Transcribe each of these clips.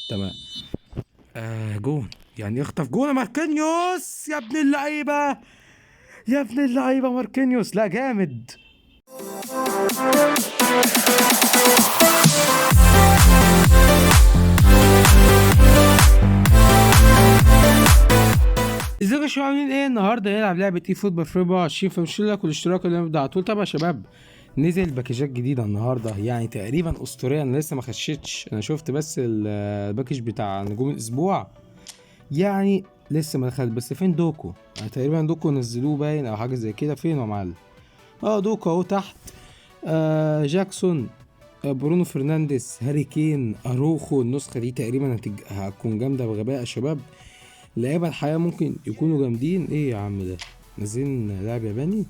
تمام. جون، يعني يخطف جون ماركينيوس، يا ابن اللعيبه، يا ابن اللعيبه ماركينيوس، لا جامد. ازيكم يا شباب، عاملين ايه؟ النهارده هنلعب لعبه اي فوتبول في 24، فمش لك والاشتراك اللي نبدا على طول. طبعا يا شباب نزل باكجات جديده النهارده، يعني تقريبا اسطوريه. انا لسه ما خشيتش، انا شفت بس الباكج بتاع نجوم الاسبوع، يعني لسه ما دخلت. بس فين دوكو؟ يعني تقريبا دوكو نزلوه باين او حاجه زي كده. فين يا معلم؟ دوكو اهو تحت. جاكسون، برونو فرنانديز، هاري كين، اروخو. النسخه دي تقريبا هتكون جامده بغباء يا شباب. لعيبه الحقيقه ممكن يكونوا جامدين. ايه يا عم ده؟ نازلين لاعب ياباني؟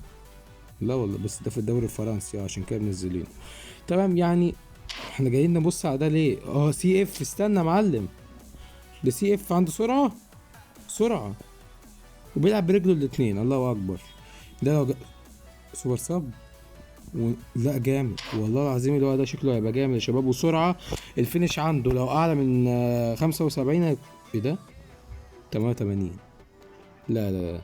لا والله، بس ده في الدوري الفرنسي عشان كده منزلينه. تمام، يعني احنا جايين نبص على ده ليه؟ سي اف. استنى يا معلم، ده سي اف عنده سرعه، سرعه، وبيلعب برجله الاتنين. الله اكبر. ده لو سوبر ساب لا جامد والله العظيم. اللي هو ده شكله هيبقى جامد يا شباب. وسرعه، الفينش عنده لو اعلى من 75 ايه ده؟ 88. لا لا لا،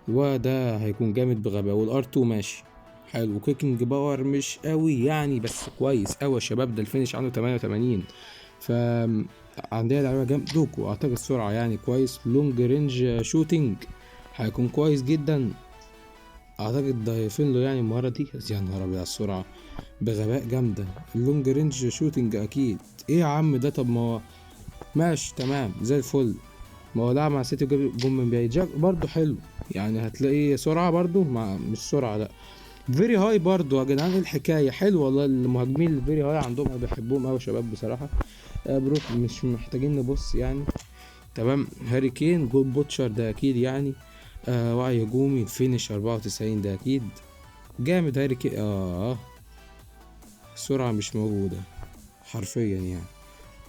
وده هيكون جامد بغباء. والار 2 ماشي حلو. كيكنج باور مش قوي يعني، بس كويس قوي يا شباب. ده الفينش عنده 88. ف عندنا لعيبه جامد. دوكو اعتقد السرعه يعني كويس. لونج رينج شوتينج هيكون كويس جدا. اعتقد ضايفين له يعني المهاره دي. يا نهار ابيض على السرعه، بغباء جامده. اللونج رينج شوتينج اكيد. ايه يا عم ده؟ طب ما هو ماشي تمام زي الفل. ما هو لعب مع سيتي وجاب جون من بعيد. جاك برضه حلو، يعني هتلاقيه سرعة برضه، مع مش سرعة لا، فيري هاي برضه. يا جدعان ايه الحكاية؟ حلو والله. المهاجمين الفيري هاي عندهم انا بحبهم قوي يا شباب بصراحة. بروك مش محتاجين نبص يعني. تمام. هاري كين جول بوتشر ده اكيد يعني. وعي هجومي، الفينش 94 ده اكيد جامد. هاري كين السرعة مش موجودة حرفيا يعني.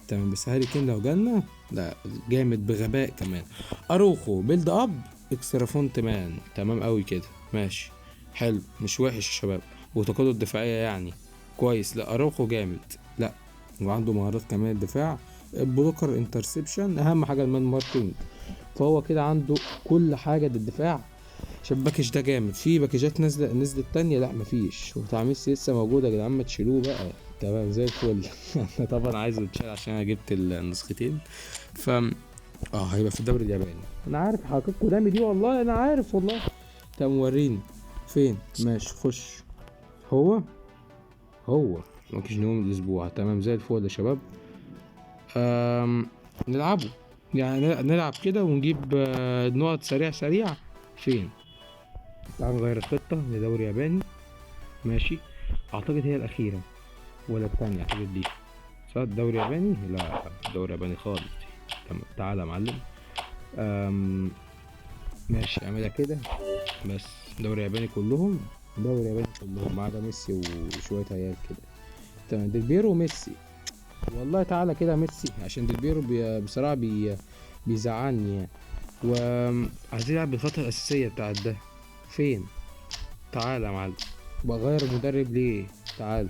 تمام. بس هاري كين لو جالنا لا جامد بغباء كمان. اروخو بيلد اب اكسترا فونت مان، تمام قوي كده ماشي حلو، مش وحش يا شباب. وتقدم الدفاعية يعني كويس. لا اروخو جامد، لا وعنده مهارات كمان الدفاع. بلوكر، انترسبشن، اهم حاجة المان ماركينج. فهو كده عنده كل حاجة للدفاع. عشان الباكج ده جامد. في باكجات نزلت تانية لا مفيش. وبتاع ميسي لسه موجود يا جدعان، ما تشيلوه بقى. تمام زي الفل. انا طبعا عايزه يتشال عشان انا جبت النسختين. ف هيبقى في الدوري الياباني. انا عارف حقيقة دامي دي والله، انا عارف والله. طب وريني فين؟ ماشي خش. هو هو مفيش نوم الاسبوع. تمام زي الفل يا شباب. نلعبه يعني، نلعب كده ونجيب نقط سريع سريع. فين؟ تعال نغير الخطة لدوري ياباني. ماشي. اعتقد هي الاخيرة ولا التانية، اعتقد دي صح. دوري ياباني؟ لا دوري ياباني خالص دي. تمام تعالى يا معلم. ماشي اعملها كده. بس دوري ياباني كلهم، دوري ياباني كلهم ما عدا ميسي وشوية عيال كده. تمام ديلبيرو وميسي. والله تعالى كده ميسي، عشان ديلبيرو بصراحة بيزعلني يعني. وعايزين نلعب بالخطة الأساسية بتاعت ده. فين؟ تعالى يا معلم. بغير المدرب ليه؟ تعالى.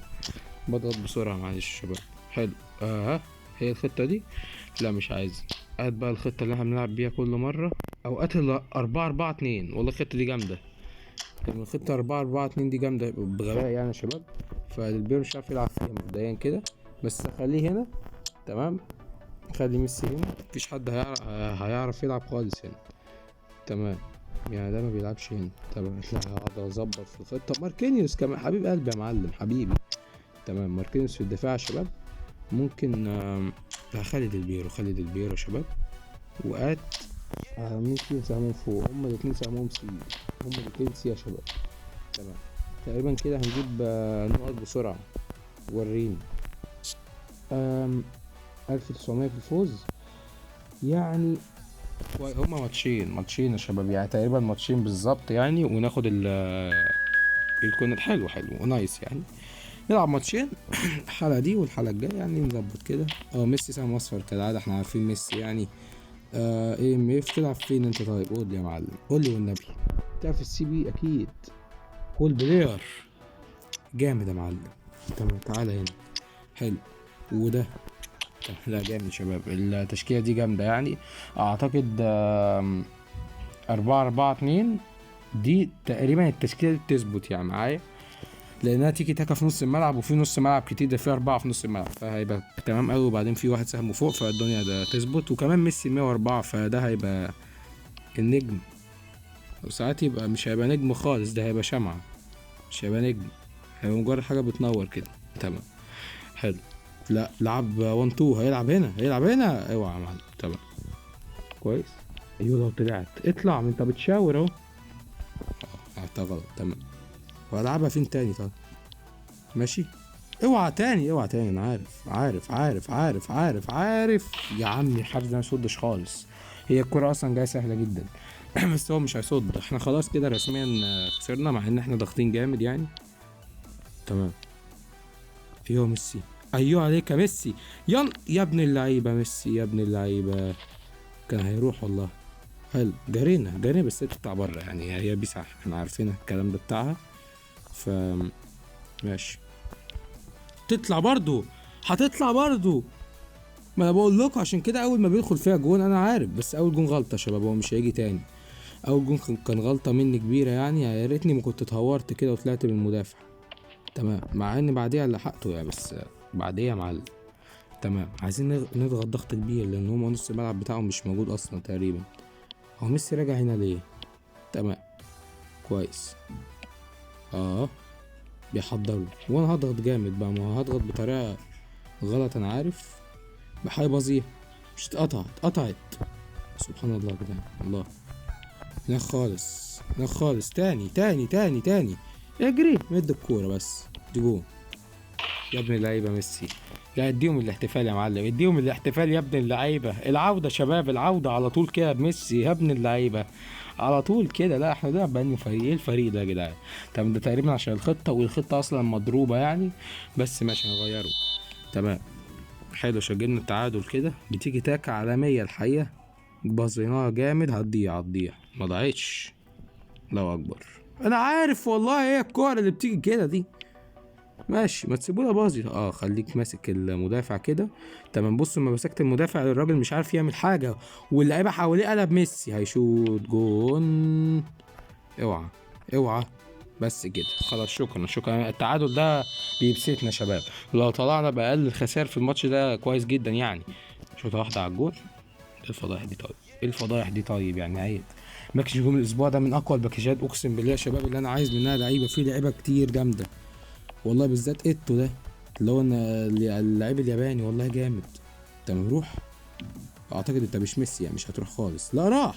بضغط بسرعة معلش يا شباب. حلو. هي الخطة دي؟ لا مش عايز. هات بقى الخطة اللي احنا بنلعب بيها كل مرة. اوقات 4-4-2. والله الخطة دي جامدة. يعني الخطة 4-4-2 دي جامدة بغباء يعني يا شباب. فالبيرو مش عارف يلعب فيها مبدئيا كده. بس خليه هنا. تمام. خلي ميسي هنا. مفيش حد هيعرف يلعب خالص هنا. تمام. يعني ده ما بيلعبش هنا. تمام. هقعد اظبط في الخطة. ماركينيوس كمان حبيب قلبي يا معلم، حبيبي. تمام. ماركينيوس في الدفاع يا شباب. ممكن خالد البيرو، خالد البيرو يا شباب. وقات مين فيهم سهمهم فوق؟ هما الاتنين سهمهم سي. هما الاتنين سي يا شباب. تمام. تقريبا كده هنجيب نقط بسرعة. وريني. 1900 في الفوز يعني. هما ماتشين يا شباب، يعني تقريبا ماتشين بالظبط يعني. وناخد الكون الحلو، حلو ونايس يعني. نلعب ماتشين. الحلقة دي والحلقة الجاية يعني نظبط كده. ميسي سهم اصفر كالعادة، احنا عارفين ميسي يعني. ايه ام اف. تلعب فين انت؟ طيب قول لي يا معلم، قول لي والنبي. تلعب في السي بي اكيد. كول بلاير جامد يا معلم. تمام تعالى هنا. حلو. وده لا جامد شباب، التشكيلة دي جامدة يعني. اعتقد 4-4-2 دي تقريبا التشكيلة اللي بتظبط يعني معايا، لانها تيكي تاكا في نص الملعب، وفي نص ملعب كتير، ده فيه 4 في نص الملعب، فهيبقى تمام قوي. وبعدين في واحد سهم فوق، فالدنيا ده تظبط، وكمان ميسي 104، فده هيبقى النجم. وساعات يبقى مش هيبقى نجم خالص، ده هيبقى شمعة، مش هيبقى نجم، هيبقى مجرد حاجة بتنور كده. تمام حلو. لا لعب 1 2، هيلعب هنا، هيلعب هنا، اوعى يا معلم. تمام كويس. ايوه لو طلعت اطلع، انت بتشاور اهو. اه غلط. تمام. وهلعبها فين تاني؟ طيب ماشي. اوعى تاني، اوعى تاني. انا عارف يا عمي، الحارس ده ما يصدش خالص. هي الكرة اصلا جايه سهله جدا. بس هو مش هيصد. احنا خلاص كده رسميا خسرنا، مع ان احنا ضاغطين جامد يعني. تمام. ايوه ميسي، ايوه عليك يا ميسي. يا ابن اللعيبه ميسي، يا ابن اللعيبه. كان هيروح والله. حلو، جرينا بس هي تطلع بره يعني، هي بيسع، احنا عارفين الكلام ده بتاعها. ف ماشي. تطلع برضو، هتطلع برضو. ما انا بقول لكم عشان كده اول ما بيدخل فيها جون انا عارف، بس اول جون غلطه يا شباب، هو مش هيجي تاني. اول جون كان غلطه مني كبيره يعني، يا ريتني ما كنت اتهورت كده وطلعت بالمدافع. تمام، مع ان بعديها لحقته يعني، بس بعديها يا معلم. تمام، عايزين نضغط ضغط كبير، لان هما نص الملعب بتاعهم مش موجود اصلا تقريبا. هو ميسي راجع هنا ليه؟ تمام كويس. بيحضروا، وانا هضغط جامد بقى، ما هو هضغط بطريقه غلط انا عارف. هيبظيها، مش اتقطعت. سبحان الله يا جدعان، الله. نخ خالص، تاني. اجري مد الكورة بس، دي جون. يا ابن اللعيبة ميسي. لا اديهم الاحتفال يا معلم، اديهم الاحتفال يا ابن اللعيبة. العودة شباب، العودة على طول كده بميسي يا ابن اللعيبة، على طول كده. لا احنا ده بقى فريق، ايه الفريق ده يا جدعان؟ طب ده تقريبا عشان الخطة، والخطة اصلا مضروبة يعني، بس ماشي نغيره. تمام حلو. شجلنا التعادل كده، بتيجي تاكا عالمية الحقيقة، بصيناها جامد. هتضيع ما ضاعتش. الله اكبر. انا عارف والله، هي الكور اللي بتيجي كده دي. ماشي، ما تسيبوها باظي. خليك ماسك المدافع كده. تمام. بص، ما مسكت المدافع الراجل مش عارف يعمل حاجة، واللعيبة حواليه قلب ميسي، هيشوط جون. اوعى بس كده خلاص. شكرا. التعادل ده بيبسطنا شباب، لو طلعنا بأقل الخسائر في الماتش ده كويس جدا يعني. شوطة واحدة على الجون. ايه الفضايح دي طيب يعني عيب. باكج نجوم الاسبوع ده من اقوى الباكجات اقسم بالله يا شباب، اللي انا عايز منها لعيبه، في لعيبه كتير جامده والله، بالذات ايتو ده اللي هو اللعيب الياباني، والله جامد. تمام روح. اعتقد انت مش ميسي يعني، مش هتروح خالص. لا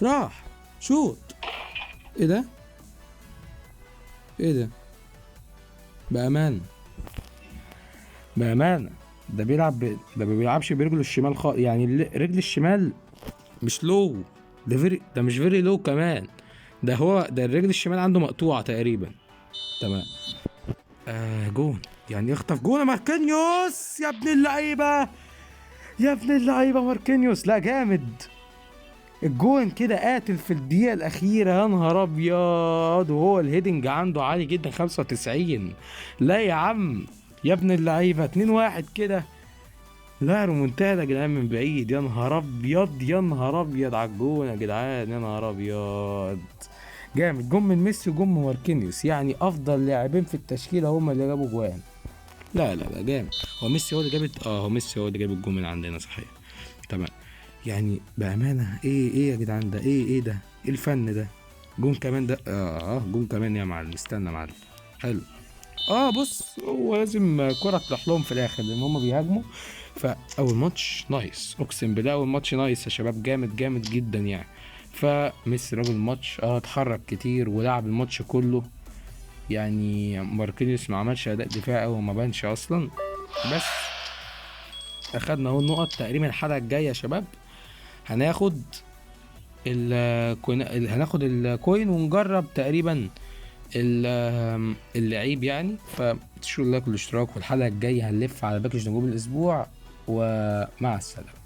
راح شوت. ايه ده بأمانة ده بيلعب ده ما بيلعبش برجله الشمال يعني رجل الشمال مش لو، ده مش فيري لو كمان، ده الرجل الشمال عنده مقطوعة تقريبا. تمام. جون يعني، اخطف جون ماركينيوس. يا ابن اللعيبة ماركينيوس، لا جامد. الجون كده قاتل في الدقيقة الأخيرة، يا نهار أبيض. وهو الهيدنج عنده عالي جدا 95. لا يا عم يا ابن اللعيبة، 2-1 كده. لا رومونتادا يا جدعان من بعيد، يا نهار أبيض على الجون يا جدعان، يا نهار أبيض. جامد. جون من ميسي وجون من ماركينيوس، يعني أفضل لاعبين في التشكيلة هما اللي جابوا جوان. لا جامد. هو ميسي هو اللي جاب الجون من عندنا صحيح. تمام. يعني بأمانة ايه يا جدعان ده، ايه ده، ايه الفن ده. جون كمان ده، جون كمان يا معلم. استنى يا معلم. حلو. بص، هو لازم كرة تروح لهم في الاخر، لان هم بيهاجموا. فاول ماتش نايس، اقسم بالله اول ماتش نايس يا شباب، جامد جدا يعني. فميسي راجل الماتش، اتحرك كتير ولعب الماتش كله يعني. ماركينيوس ما عملش اداء دفاعي وما بانش اصلا. بس اخدنا اهو النقط تقريبا. الحلقة الجاية يا شباب هناخد الكوين ونجرب تقريبا اللعيب يعني. فتشكروا اللايك والاشتراك، والحلقة الجاية هنلف على باكج نجوم الاسبوع، ومع السلامة.